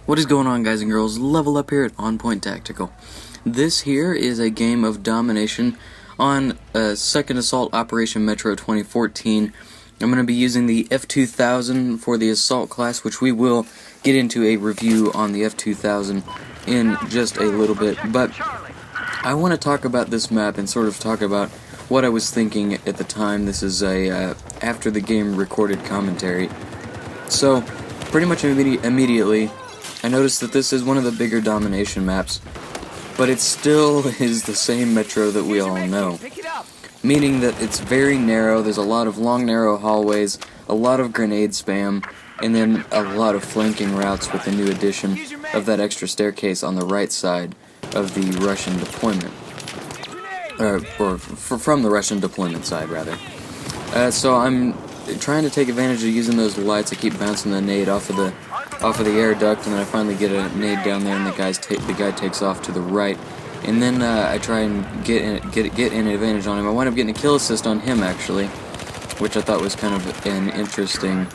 What is going on, guys and girls? Level Up here at OnPointTactical. This here is a game of domination on Second Assault Operation Metro 2014. I'm going to be using the F2000 for the Assault class, which we will get into a review on the F2000 in just a little bit. But I want to talk about this map and sort of talk about what I was thinking at the time. This is a after the game recorded commentary. So, pretty much immediately, I noticed that this is one of the bigger domination maps, but it still is the same Metro that we all know. Meaning that it's very narrow, there's a lot of long narrow hallways, a lot of grenade spam, and then a lot of flanking routes with the new addition of that extra staircase on the right side of the Russian deployment. From the Russian deployment side, rather. So I'm trying to take advantage of using those lights. I keep bouncing the nade off of the air duct, and then I finally get a nade down there, and the guy takes off to the right, and then I try and get an advantage on him. I wind up getting a kill assist on him, actually, which I thought was kind of an interesting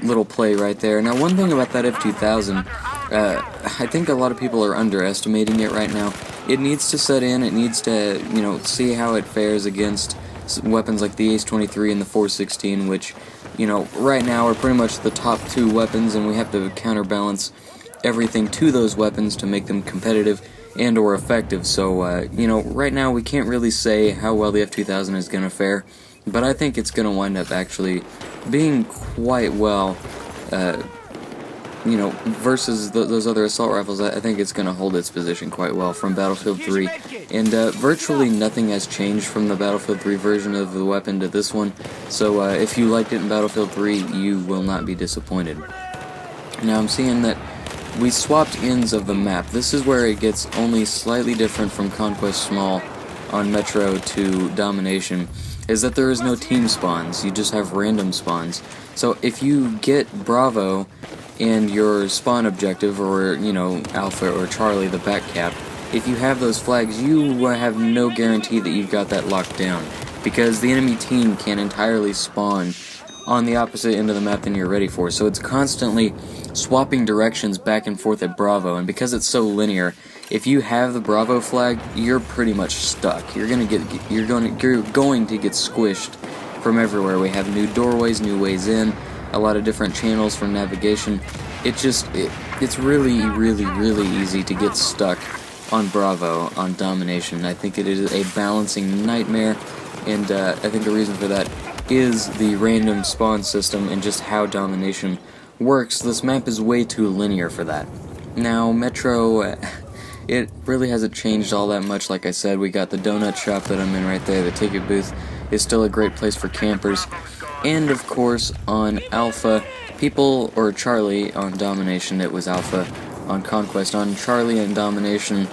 little play right there. Now, one thing about that F2000, I think a lot of people are underestimating it right now. It needs to set in. It needs to, see how it fares against weapons like the Ace-23 and the 416, which, right now are pretty much the top two weapons, and we have to counterbalance everything to those weapons to make them competitive and or effective. So, right now we can't really say how well the F2000 is going to fare, but I think it's going to wind up actually being quite well, versus those other assault rifles. I think it's going to hold its position quite well from Battlefield 3, and virtually nothing has changed from the Battlefield 3 version of the weapon to this one, so if you liked it in Battlefield 3, you will not be disappointed. Now I'm seeing that we swapped ends of the map. This is where it gets only slightly different from Conquest Small on Metro to Domination, is that there is no team spawns, you just have random spawns. So if you get Bravo and your spawn objective, or, Alpha or Charlie, the back cap, if you have those flags, you have no guarantee that you've got that locked down, because the enemy team can entirely spawn on the opposite end of the map than you're ready for. So it's constantly swapping directions back and forth at Bravo, and because it's so linear, if you have the Bravo flag, you're pretty much stuck. You're going to get squished from everywhere. We have new doorways, new ways in, a lot of different channels for navigation. It's really, really, really easy to get stuck on Bravo, on Domination. I think it is a balancing nightmare, and I think the reason for that is the random spawn system and just how Domination works. This map is way too linear for that. Now, Metro, it really hasn't changed all that much. Like I said, we got the donut shop that I'm in right there. The ticket booth is still a great place for campers. And of course, on Alpha, or Charlie on Domination, it was Alpha on Conquest. On Charlie and Domination,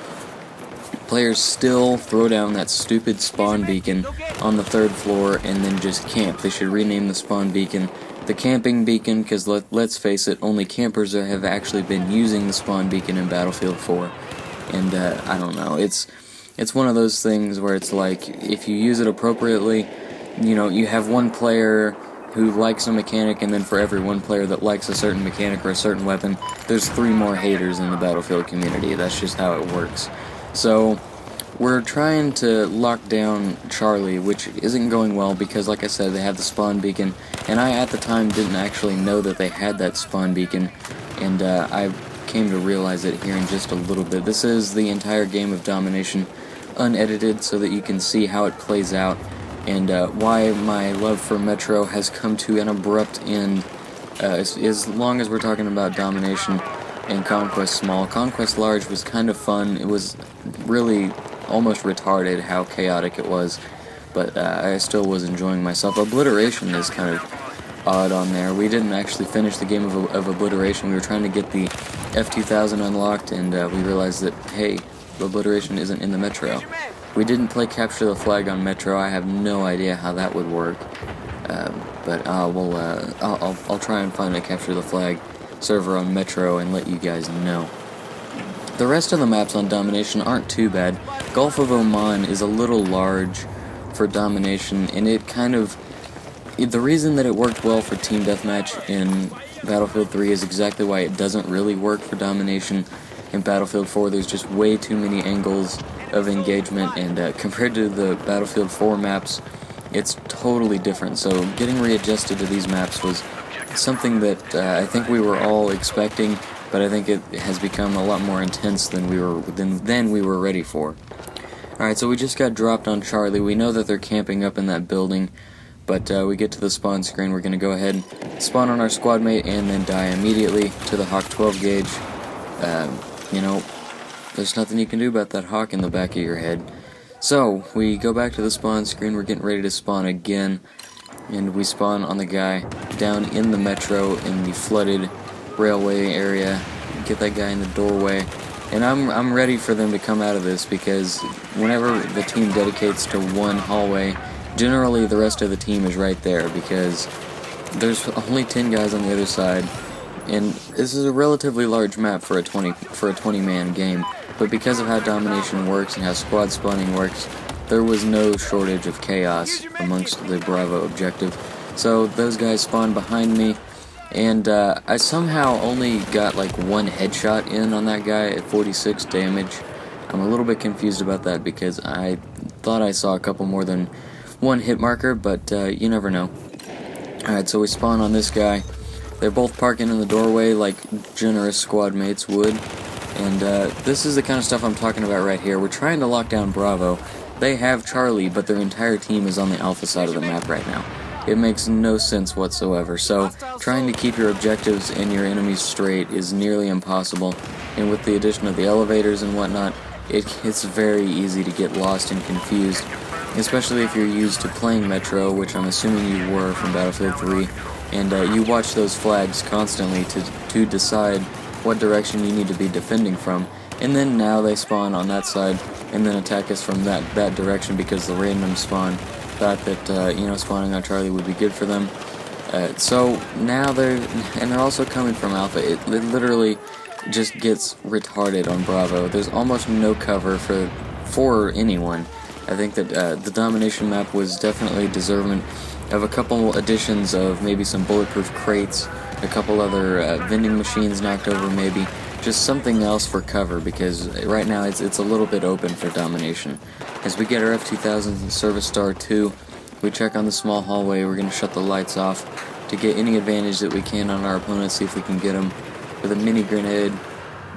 players still throw down that stupid spawn beacon on the 3rd floor and then just camp. They should rename the spawn beacon the camping beacon, because let's face it, only campers have actually been using the spawn beacon in Battlefield 4. And I don't know, it's one of those things where it's like, if you use it appropriately, you have one player who likes a mechanic, and then for every one player that likes a certain mechanic or a certain weapon, there's 3 more haters in the Battlefield community. That's just how it works. So, we're trying to lock down Charlie, which isn't going well because, like I said, they have the spawn beacon, and I at the time didn't actually know that they had that spawn beacon, and I came to realize it here in just a little bit. This is the entire game of Domination unedited so that you can see how it plays out, and why my love for Metro has come to an abrupt end. As long as we're talking about Domination and Conquest Small. Conquest Large was kind of fun. It was really almost retarded how chaotic it was, but I still was enjoying myself. Obliteration is kind of odd on there. We didn't actually finish the game of Obliteration. We were trying to get the F2000 unlocked, and we realized that, hey, Obliteration isn't in the Metro. We didn't play Capture the Flag on Metro. I have no idea how that would work, but I'll try and find a Capture the Flag server on Metro and let you guys know. The rest of the maps on Domination aren't too bad. Gulf of Oman is a little large for Domination, and it kind of... The reason that it worked well for Team Deathmatch in Battlefield 3 is exactly why it doesn't really work for domination. In Battlefield 4, there's just way too many angles of engagement, and compared to the Battlefield 4 maps, it's totally different. So getting readjusted to these maps was something that I think we were all expecting, but I think it has become a lot more intense than we were ready for. Alright, so we just got dropped on Charlie. We know that they're camping up in that building, but we get to the spawn screen. We're going to go ahead and spawn on our squad mate and then die immediately to the Hawk 12 gauge. You know, there's nothing you can do about that Hawk in the back of your head. So, we go back to the spawn screen. We're getting ready to spawn again, and we spawn on the guy down in the metro in the flooded railway area. Get that guy in the doorway. And I'm ready for them to come out of this, because whenever the team dedicates to one hallway, generally the rest of the team is right there, because there's only 10 guys on the other side, and this is a relatively large map for a 20-man game. But because of how domination works and how squad spawning works, there was no shortage of chaos amongst the Bravo objective. So those guys spawned behind me. And I somehow only got like one headshot in on that guy at 46 damage. I'm a little bit confused about that, because I thought I saw a couple more than one hit marker, but you never know. Alright, so we spawn on this guy. They're both parking in the doorway like generous squad mates would. And this is the kind of stuff I'm talking about right here. We're trying to lock down Bravo. They have Charlie, but their entire team is on the Alpha side of the map right now. It makes no sense whatsoever, so trying to keep your objectives and your enemies straight is nearly impossible, and with the addition of the elevators and whatnot, it's very easy to get lost and confused, especially if you're used to playing Metro, which I'm assuming you were from Battlefield 3, and you watch those flags constantly to decide what direction you need to be defending from, and then now they spawn on that side and then attack us from that direction because the random spawn thought that spawning on Charlie would be good for them. So now they're also coming from Alpha. It literally just gets retarded on Bravo. There's almost no cover for anyone. I think that the domination map was definitely deserving of a couple additions of maybe some bulletproof crates, a couple other vending machines knocked over, maybe just something else for cover, because right now it's a little bit open for domination. As we get our F-2000s and Service Star 2, we check on the small hallway. We're going to shut the lights off to get any advantage that we can on our opponents, see if we can get them with a mini grenade,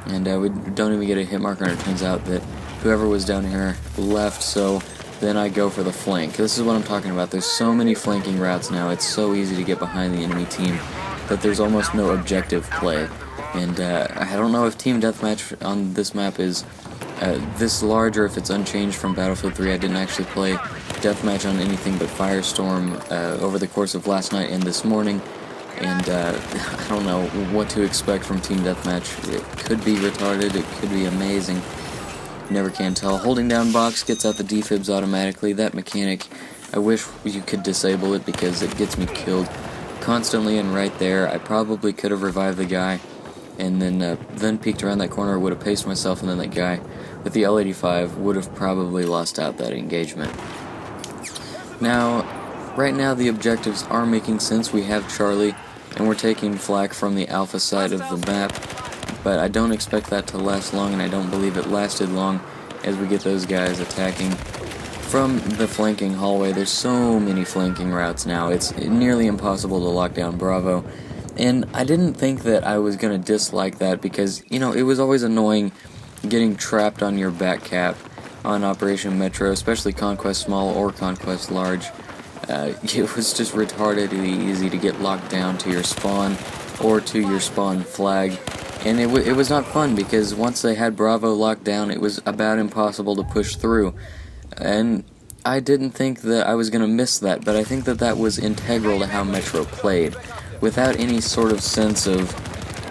and we don't even get a hit marker, and it turns out that whoever was down here left, so then I go for the flank. This is what I'm talking about. There's so many flanking routes now. It's so easy to get behind the enemy team that there's almost no objective play. And I don't know if Team Deathmatch on this map is this large or if it's unchanged from Battlefield 3. I didn't actually play Deathmatch on anything but Firestorm over the course of last night and this morning. And I don't know what to expect from Team Deathmatch. It could be retarded, it could be amazing. Never can tell. Holding down box gets out the defibs automatically. That mechanic, I wish you could disable it, because it gets me killed constantly and right there. I probably could have revived the guy and then peeked around that corner, would have paced myself, and then that guy with the L85 would have probably lost out that engagement. Now, right now the objectives are making sense. We have Charlie, and we're taking flak from the Alpha side of the map, but I don't expect that to last long, and I don't believe it lasted long as we get those guys attacking from the flanking hallway. There's so many flanking routes now, it's nearly impossible to lock down Bravo. And I didn't think that I was going to dislike that, because, it was always annoying getting trapped on your back cap on Operation Metro, especially Conquest Small or Conquest Large. It was just retardedly easy to get locked down to your spawn or to your spawn flag. And it was not fun, because once they had Bravo locked down, it was about impossible to push through. And I didn't think that I was going to miss that, but I think that that was integral to how Metro played. Without any sort of sense of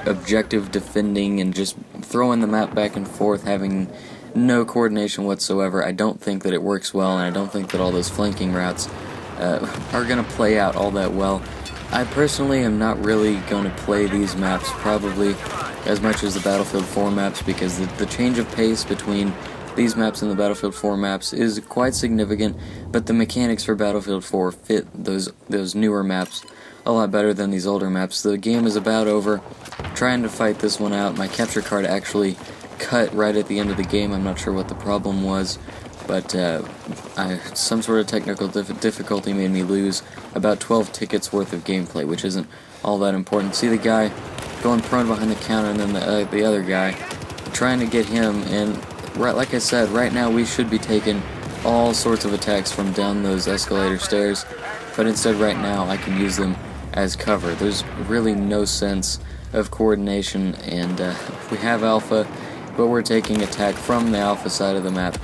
objective defending and just throwing the map back and forth, having no coordination whatsoever, I don't think that it works well, and I don't think that all those flanking routes are going to play out all that well. I personally am not really going to play these maps probably as much as the Battlefield 4 maps, because the change of pace between these maps and the Battlefield 4 maps is quite significant, but the mechanics for Battlefield 4 fit those newer maps a lot better than these older maps. The game is about over. Trying to fight this one out. My capture card actually cut right at the end of the game. I'm not sure what the problem was, but some sort of technical difficulty made me lose about 12 tickets worth of gameplay, which isn't all that important. See the guy going prone behind the counter, and then the other guy trying to get him, and right, like I said, right now we should be taking all sorts of attacks from down those escalator stairs, but instead right now I can use them as cover. There's really no sense of coordination, and we have Alpha, but we're taking attack from the Alpha side of the map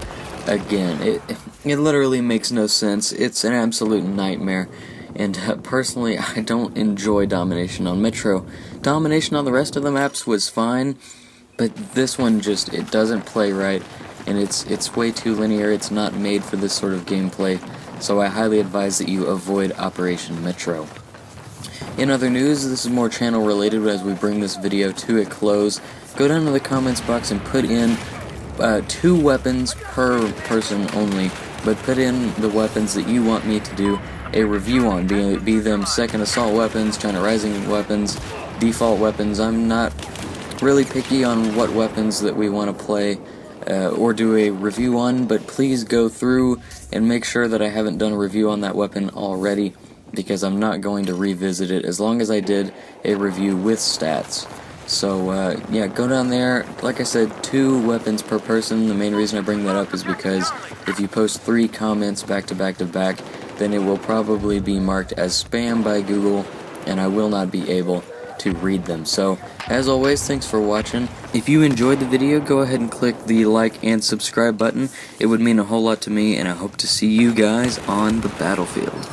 again. It literally makes no sense. It's an absolute nightmare, and personally I don't enjoy Domination on Metro. Domination on the rest of the maps was fine, but this one just, it doesn't play right, and it's way too linear. It's not made for this sort of gameplay, so I highly advise that you avoid Operation Metro. In other news, this is more channel related, but as we bring this video to a close, go down to the comments box and put in 2 weapons per person only, but put in the weapons that you want me to do a review on, be them second assault weapons, China Rising weapons, default weapons. I'm not really picky on what weapons that we want to play or do a review on, but please go through and make sure that I haven't done a review on that weapon already, because I'm not going to revisit it as long as I did a review with stats. So yeah, go down there. Like I said, 2 weapons per person. The main reason I bring that up is because if you post 3 comments back to back to back, then it will probably be marked as spam by Google, and I will not be able to read them. So, as always, thanks for watching. If you enjoyed the video, go ahead and click the like and subscribe button. It would mean a whole lot to me, and I hope to see you guys on the battlefield.